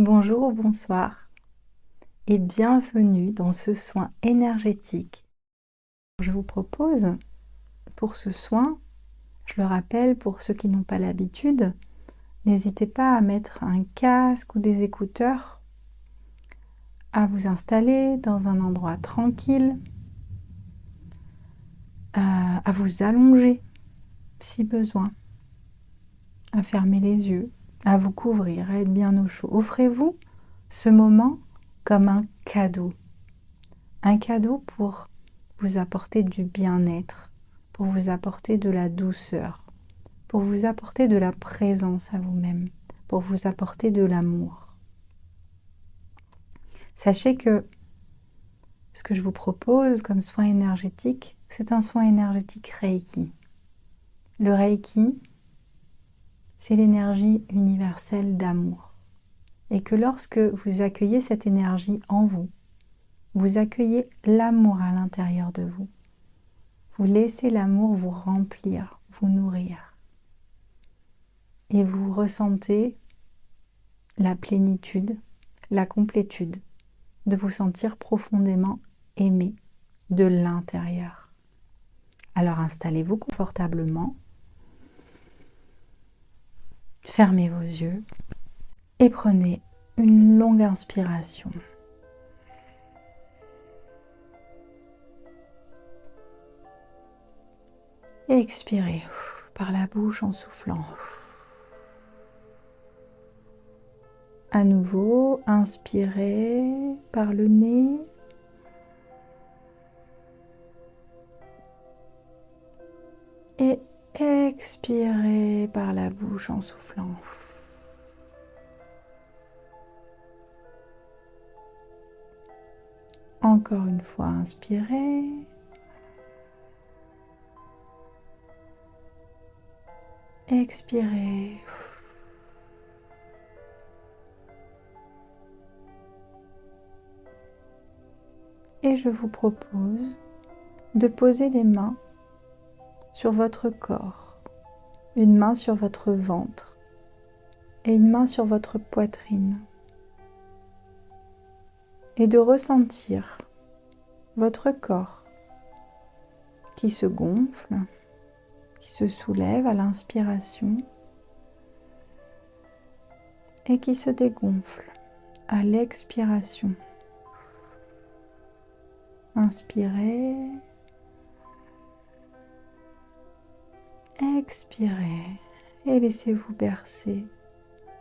Bonjour ou bonsoir et bienvenue dans ce soin énergétique. Je vous propose pour ce soin, je le rappelle pour ceux qui n'ont pas l'habitude, n'hésitez pas à mettre un casque ou des écouteurs, à vous installer dans un endroit tranquille, à vous allonger si besoin, à fermer les yeux, à vous couvrir, à être bien au chaud. Offrez-vous ce moment comme un cadeau pour vous apporter du bien-être, pour vous apporter de la douceur, pour vous apporter de la présence à vous-même, pour vous apporter de l'amour. Sachez que ce que je vous propose comme soin énergétique, c'est un soin énergétique Reiki. Le Reiki, c'est l'énergie universelle d'amour. Et que lorsque vous accueillez cette énergie en vous, vous accueillez l'amour à l'intérieur de vous. Vous laissez l'amour vous remplir, vous nourrir. Et vous ressentez la plénitude, la complétude de vous sentir profondément aimé de l'intérieur. Alors installez-vous confortablement, fermez vos yeux et prenez une longue inspiration. Et expirez par la bouche en soufflant. À nouveau, inspirez par le nez. Et expirez par la bouche en soufflant. Encore une fois, inspirez. Expirez. Et je vous propose de poser les mains sur votre corps, une main sur votre ventre et une main sur votre poitrine, et de ressentir votre corps qui se gonfle, qui se soulève à l'inspiration et qui se dégonfle à l'expiration. Inspirez, expirez et laissez-vous bercer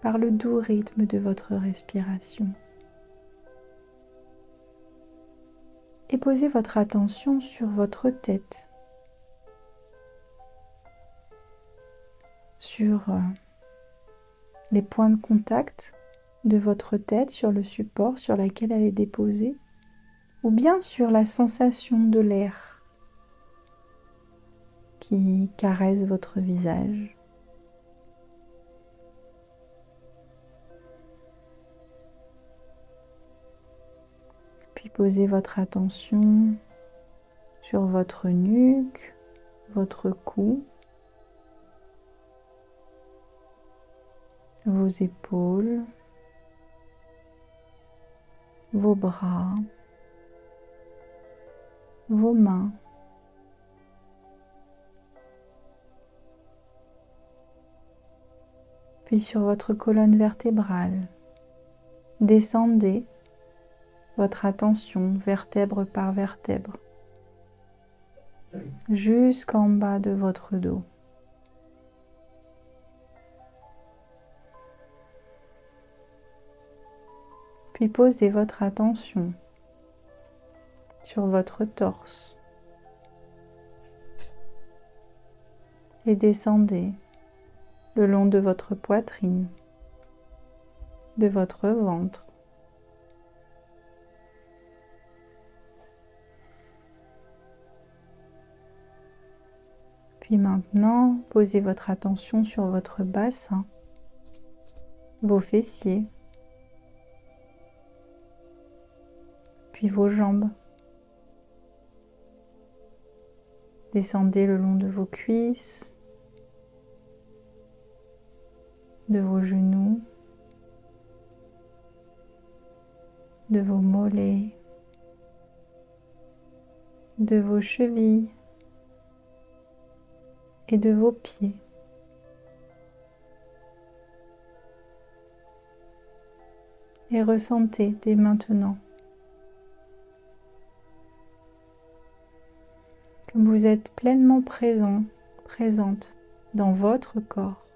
par le doux rythme de votre respiration. Et posez votre attention sur votre tête, sur les points de contact de votre tête sur le support sur lequel elle est déposée, ou bien sur la sensation de l'air qui caresse votre visage. Puis posez votre attention sur votre nuque, votre cou, vos épaules, vos bras, vos mains. Puis sur votre colonne vertébrale, descendez votre attention vertèbre par vertèbre jusqu'en bas de votre dos. Puis posez votre attention sur votre torse et descendez le long de votre poitrine, de votre ventre. Puis maintenant, posez votre attention sur votre bassin, vos fessiers, puis vos jambes. Descendez le long de vos cuisses, de vos genoux, de vos mollets, de vos chevilles et de vos pieds. Et ressentez dès maintenant que vous êtes pleinement présent, présente dans votre corps.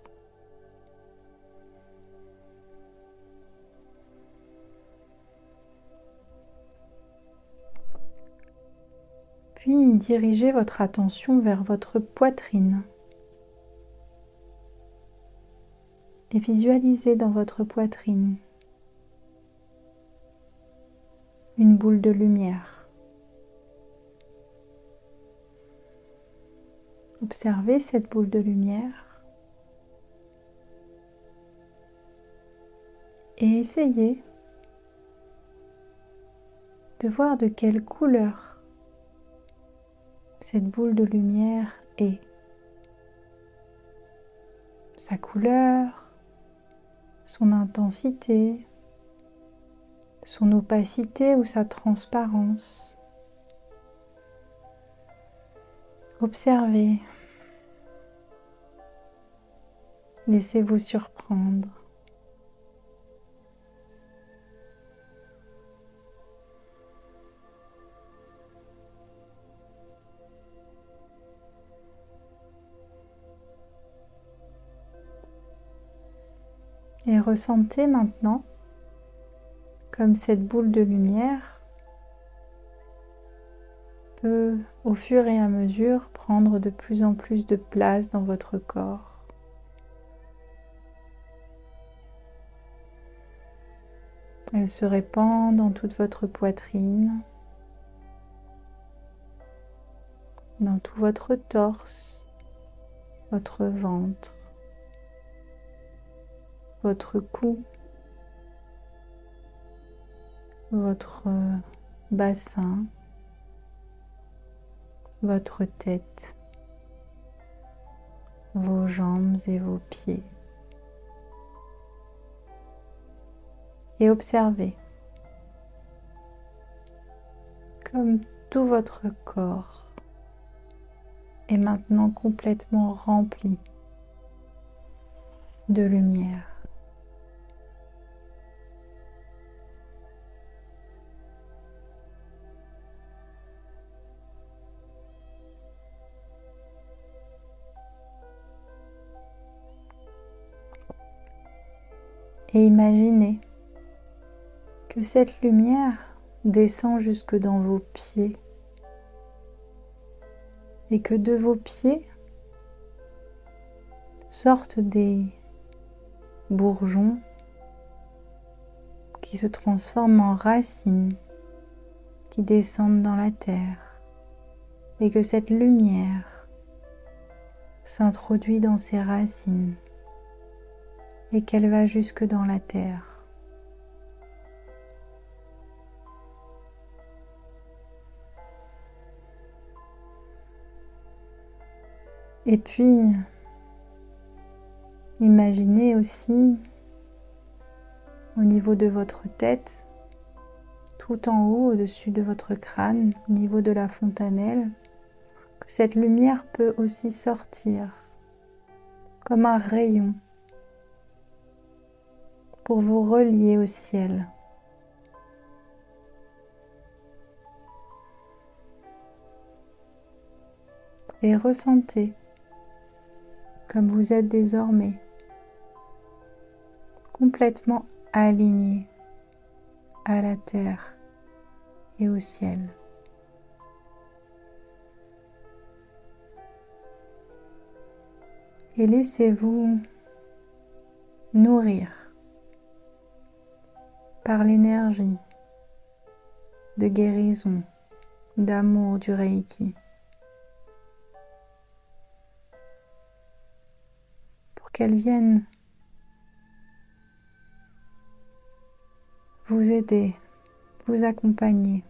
Puis dirigez votre attention vers votre poitrine et visualisez dans votre poitrine une boule de lumière. Observez cette boule de lumière et essayez de voir de quelle couleur cette boule de lumière est. Sa couleur, son intensité, son opacité ou sa transparence. Observez. Laissez-vous surprendre. Et ressentez maintenant comme cette boule de lumière peut, au fur et à mesure, prendre de plus en plus de place dans votre corps. Elle se répand dans toute votre poitrine, dans tout votre torse, votre ventre, votre cou, votre bassin, votre tête, vos jambes et vos pieds. Et observez comme tout votre corps est maintenant complètement rempli de lumière. Et imaginez que cette lumière descend jusque dans vos pieds et que de vos pieds sortent des bourgeons qui se transforment en racines qui descendent dans la terre et que cette lumière s'introduit dans ces racines et qu'elle va jusque dans la terre. Et puis, imaginez aussi au niveau de votre tête, tout en haut, au-dessus de votre crâne, au niveau de la fontanelle, que cette lumière peut aussi sortir comme un rayon pour vous relier au ciel. Et ressentez comme vous êtes désormais complètement aligné à la terre et au ciel. Et laissez-vous nourrir par l'énergie de guérison, d'amour du Reiki, pour qu'elle vienne vous aider, vous accompagner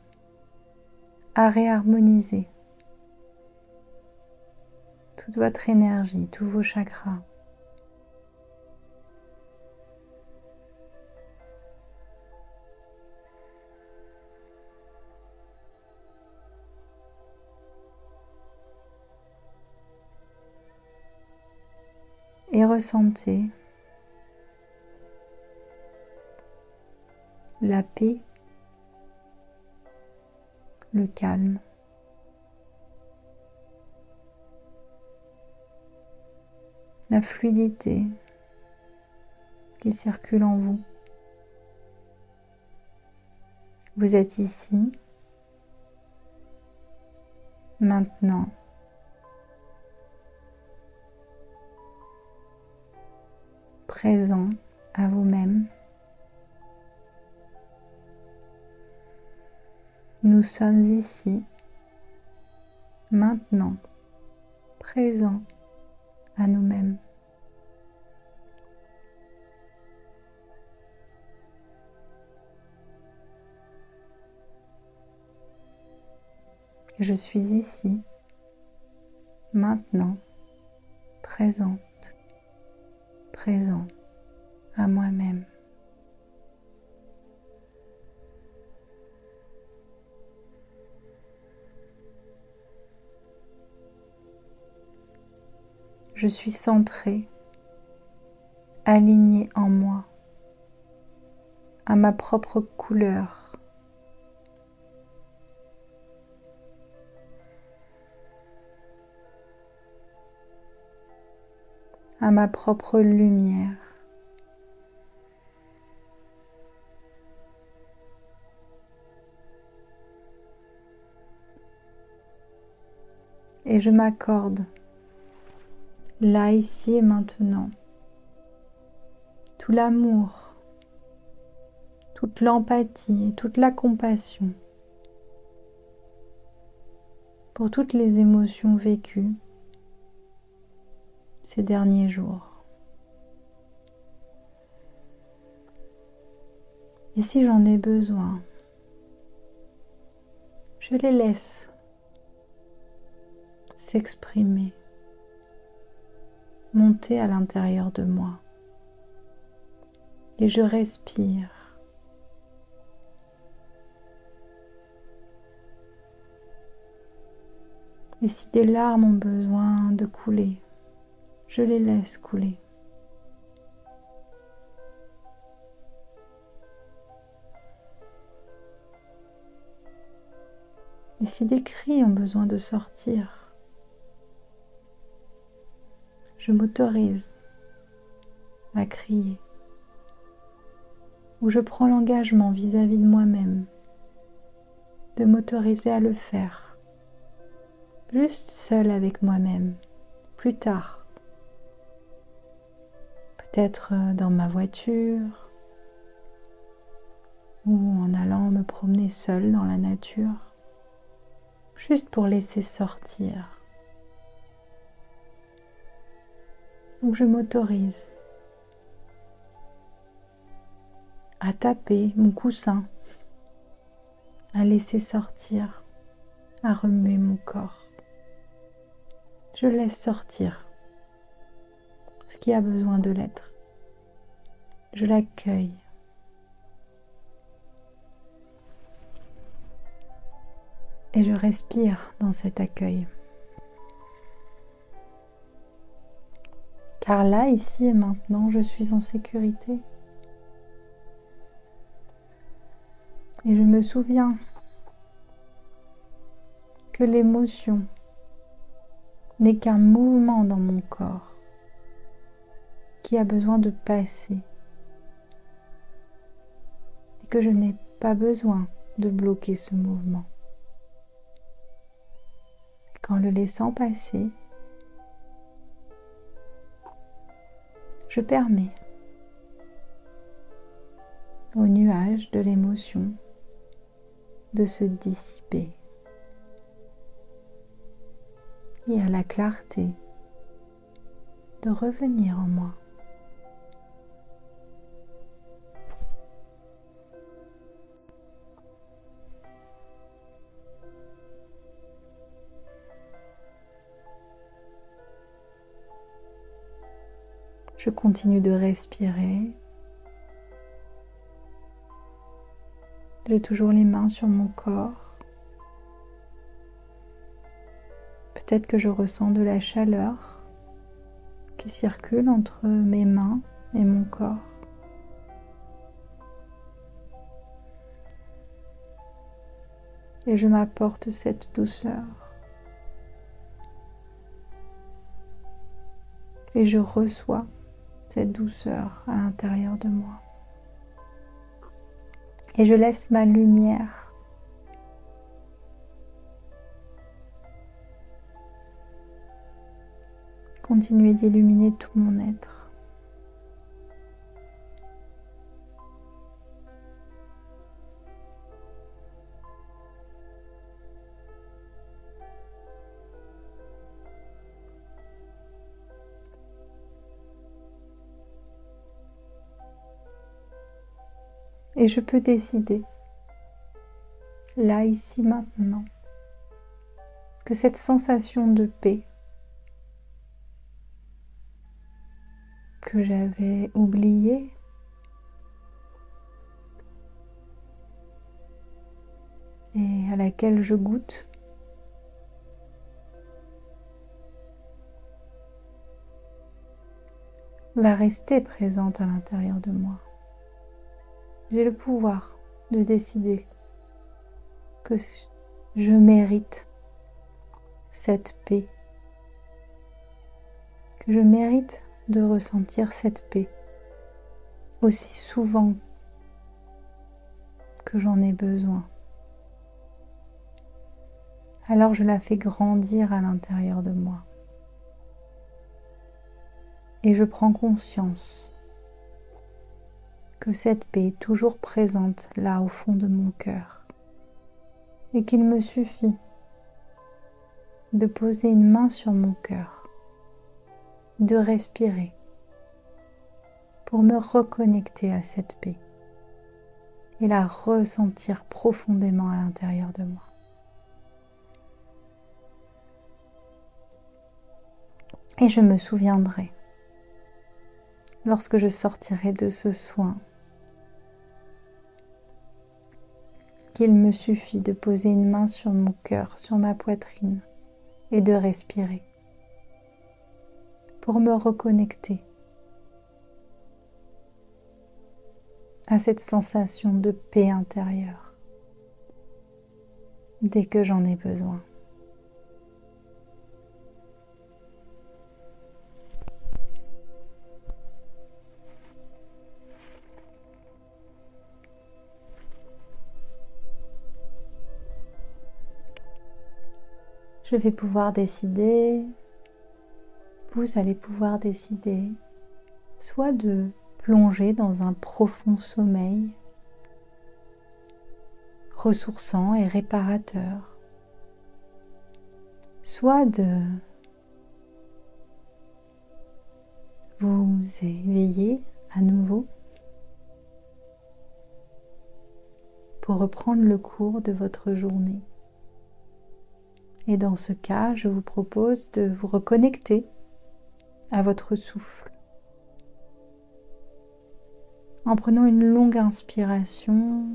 à réharmoniser toute votre énergie, tous vos chakras. et ressentez la paix, le calme, la fluidité qui circule en vous. Vous êtes ici, maintenant, présent à vous-même. Nous sommes ici, maintenant, présents à nous-mêmes. Je suis ici, maintenant, présente, présent à moi-même. Je suis centrée, alignée en moi, à ma propre couleur. À ma propre lumière. Et je m'accorde, là, ici et maintenant, tout l'amour, toute l'empathie et toute la compassion pour toutes les émotions vécues ces derniers jours. Et si j'en ai besoin, je les laisse s'exprimer, monter à l'intérieur de moi. Et je respire. Et si des larmes ont besoin de couler, je les laisse couler. Et si des cris ont besoin de sortir, je m'autorise à crier. Ou je prends l'engagement vis-à-vis de moi-même de m'autoriser à le faire, juste seule avec moi-même, plus tard. Peut-être dans ma voiture ou en allant me promener seule dans la nature, juste pour laisser sortir. Donc je m'autorise à taper mon coussin, à laisser sortir, à remuer mon corps. Je laisse sortir ce qui a besoin de l'être. Je l'accueille. Et je respire dans cet accueil. Car là, ici et maintenant, je suis en sécurité. Et je me souviens que l'émotion n'est qu'un mouvement dans mon corps qui a besoin de passer. Et que je n'ai pas besoin de bloquer ce mouvement. Et qu'en le laissant passer, je permets au nuage de l'émotion de se dissiper et à la clarté de revenir en moi. Je continue de respirer. J'ai toujours les mains sur mon corps. Peut-être que je ressens de la chaleur qui circule entre mes mains et mon corps. Et je m'apporte cette douceur. Et je reçois cette douceur à l'intérieur de moi. Et je laisse ma lumière continuer d'illuminer tout mon être. Et je peux décider, là, ici, maintenant, que cette sensation de paix que j'avais oubliée et à laquelle je goûte, va rester présente à l'intérieur de moi. J'ai le pouvoir de décider que je mérite cette paix, que je mérite de ressentir cette paix aussi souvent que j'en ai besoin. Alors je la fais grandir à l'intérieur de moi. Et je prends conscience que cette paix est toujours présente là au fond de mon cœur et qu'il me suffit de poser une main sur mon cœur, de respirer pour me reconnecter à cette paix et la ressentir profondément à l'intérieur de moi. Et je me souviendrai, lorsque je sortirai de ce soin, qu'il me suffit de poser une main sur mon cœur, sur ma poitrine, et de respirer pour me reconnecter à cette sensation de paix intérieure dès que j'en ai besoin. Je vais pouvoir décider, vous allez pouvoir décider, soit de plonger dans un profond sommeil, ressourçant et réparateur, soit de vous éveiller à nouveau pour reprendre le cours de votre journée. Et dans ce cas, je vous propose de vous reconnecter à votre souffle en prenant une longue inspiration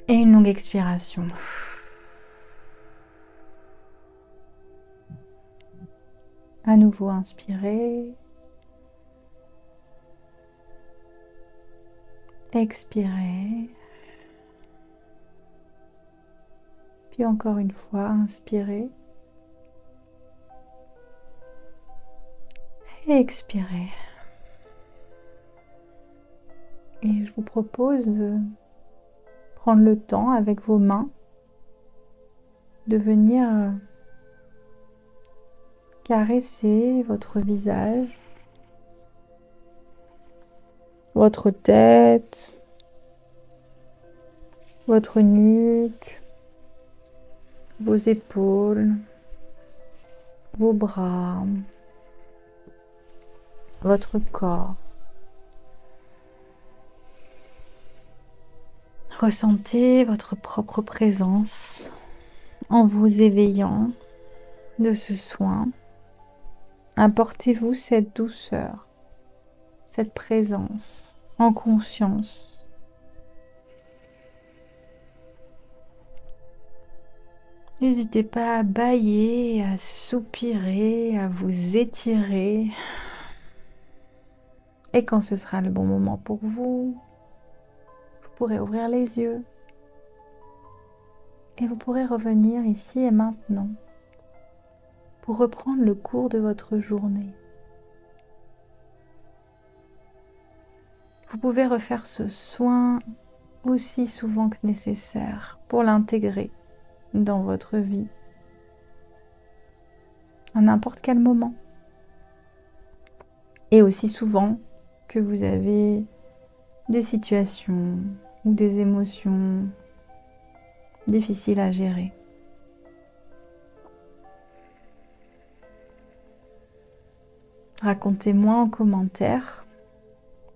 et une longue expiration. À nouveau, inspirez, expirez. Puis encore une fois, inspirez et expirez. Et je vous propose de prendre le temps avec vos mains de venir caresser votre visage, votre tête, votre nuque, vos épaules, vos bras, votre corps. Ressentez votre propre présence en vous éveillant de ce soin. Apportez-vous cette douceur, cette présence en conscience. N'hésitez pas à bâiller, à soupirer, à vous étirer. Et quand ce sera le bon moment pour vous, vous pourrez ouvrir les yeux. Et vous pourrez revenir ici et maintenant pour reprendre le cours de votre journée. Vous pouvez refaire ce soin aussi souvent que nécessaire pour l'intégrer dans votre vie, à n'importe quel moment. Et aussi souvent que vous avez des situations ou des émotions difficiles à gérer. Racontez-moi en commentaire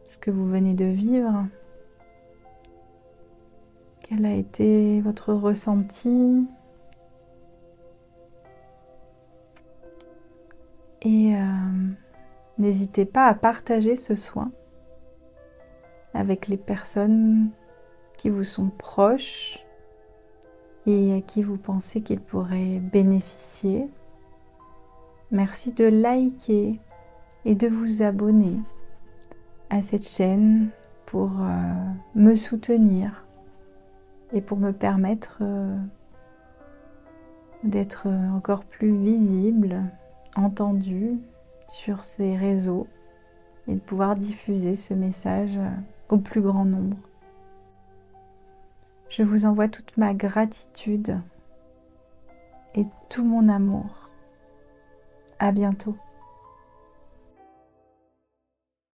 ce que vous venez de vivre. Quel a été votre ressenti? Et n'hésitez pas à partager ce soin avec les personnes qui vous sont proches et à qui vous pensez qu'ils pourraient bénéficier. Merci de liker et de vous abonner à cette chaîne pour me soutenir et pour me permettre d'être encore plus visible, entendue sur ces réseaux et de pouvoir diffuser ce message au plus grand nombre. Je vous envoie toute ma gratitude et tout mon amour. À bientôt.